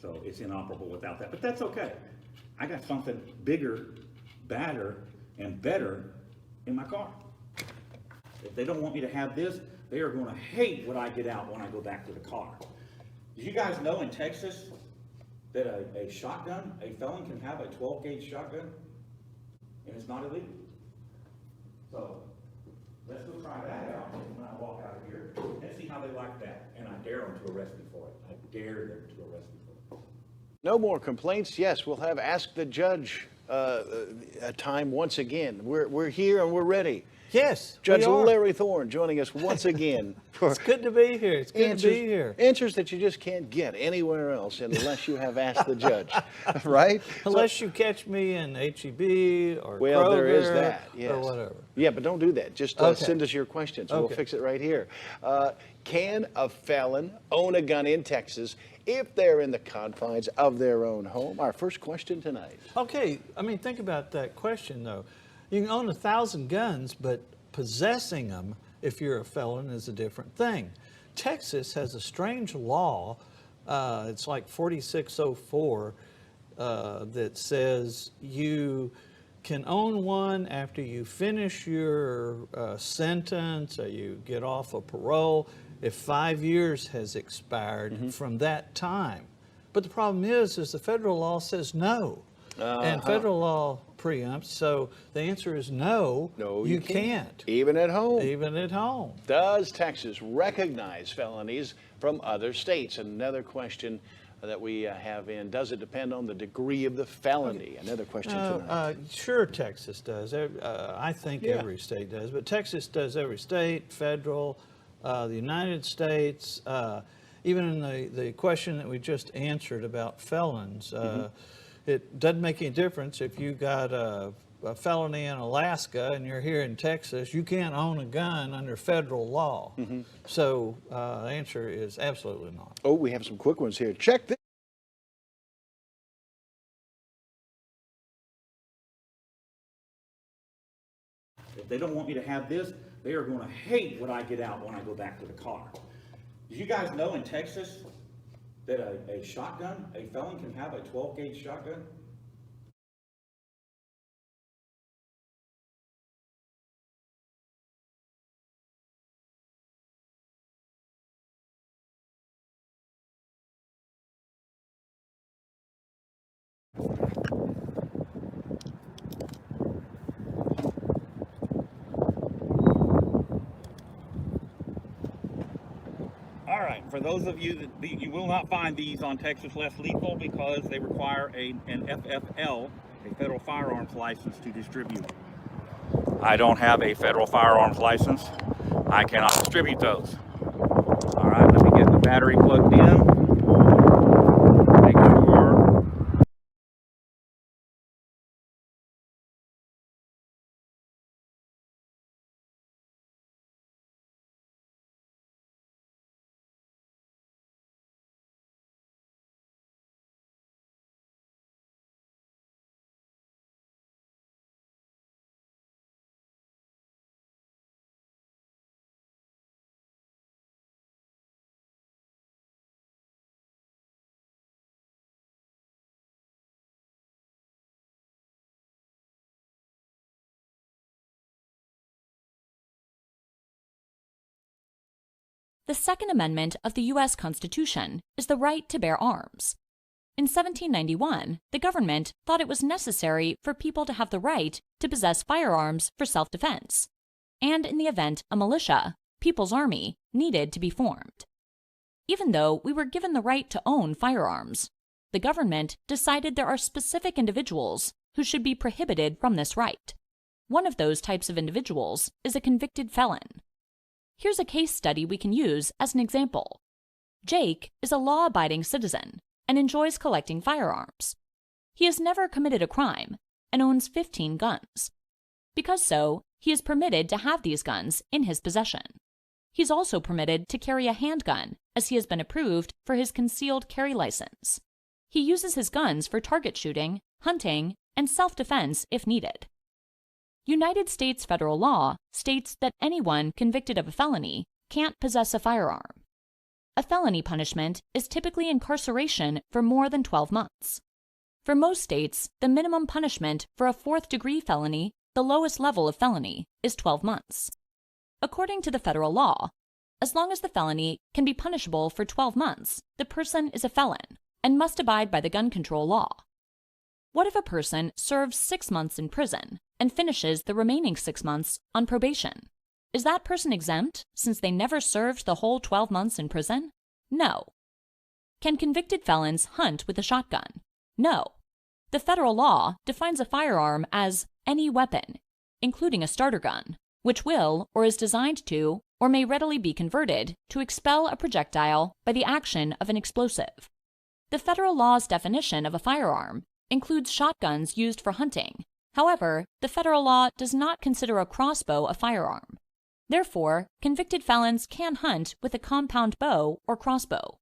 So it's inoperable without that, but that's okay. I got something bigger, badder, and better in my car. If they don't want me to have this, they are going to hate what I get out when I go back to the car. Did you guys know in Texas that a shotgun, a felon can have a 12-gauge shotgun, and it's not illegal? So let's go try that out when I walk out of here and see how they like that. And I dare them to arrest me for it. I dare them to arrest me for it. No more complaints. Yes, we'll have Ask the Judge a time once again. We're here and we're ready. Yes, Judge Larry Thorne joining us once again. For it's good to be here. It's good to be here. Answers that you just can't get anywhere else unless you have Asked the Judge, right? Unless you catch me in HEB or well, Kroger there is that, yes. or whatever. Yeah, but don't do that. Just send us your questions. We'll fix it right here. Can a felon own a gun in Texas if they're in the confines of their own home? Our first question tonight. Okay, I mean, think about that question, though. You can own 1,000 guns, but possessing them, if you're a felon, is a different thing. Texas has a strange law, it's like 4604, that says you can own one after you finish your sentence or you get off of parole if 5 years has expired from that time. But the problem is the federal law says no. And federal law preempts, so the answer is no, you can't. Even at home. Even at home. Does Texas recognize felonies from other states? Another question that we have in, does it depend on the degree of the felony? Another question tonight. Sure, Texas does. I think every state does, but Texas does every state, federal, the United States, even in the question that we just answered about felons. It doesn't make any difference if you got a felony in Alaska and you're here in Texas, you can't own a gun under federal law. So the answer is absolutely not. Oh, we have some quick ones here. Check this. If they don't want me to have this, they are going to hate what I get out when I go back to the car. Did you guys know in Texas that a shotgun, a felon can have a 12-gauge shotgun? All right, for those of you that you will not find these on Texas Less Lethal because they require an FFL, a federal firearms license to distribute. I don't have a federal firearms license. I cannot distribute those. All right, let me get the battery plugged in. Make sure. The Second Amendment of the U.S. Constitution is the right to bear arms. In 1791, the government thought it was necessary for people to have the right to possess firearms for self-defense, and in the event a militia, People's Army, needed to be formed. Even though we were given the right to own firearms, the government decided there are specific individuals who should be prohibited from this right. One of those types of individuals is a convicted felon. Here's a case study we can use as an example. Jake is a law-abiding citizen and enjoys collecting firearms. He has never committed a crime and owns 15 guns. Because so, he is permitted to have these guns in his possession. He's also permitted to carry a handgun, as he has been approved for his concealed carry license. He uses his guns for target shooting, hunting, and self-defense if needed. United States federal law states that anyone convicted of a felony can't possess a firearm. A felony punishment is typically incarceration for more than 12 months. For most states, the minimum punishment for a fourth-degree felony, the lowest level of felony, is 12 months. According to the federal law, as long as the felony can be punishable for 12 months, the person is a felon and must abide by the gun control law. What if a person serves 6 months in prison and finishes the remaining 6 months on probation? Is that person exempt since they never served the whole 12 months in prison? No. Can convicted felons hunt with a shotgun? No. The federal law defines a firearm as any weapon, including a starter gun, which will or is designed to or may readily be converted to expel a projectile by the action of an explosive. The federal law's definition of a firearm includes shotguns used for hunting. However, the federal law does not consider a crossbow a firearm. Therefore, convicted felons can hunt with a compound bow or crossbow.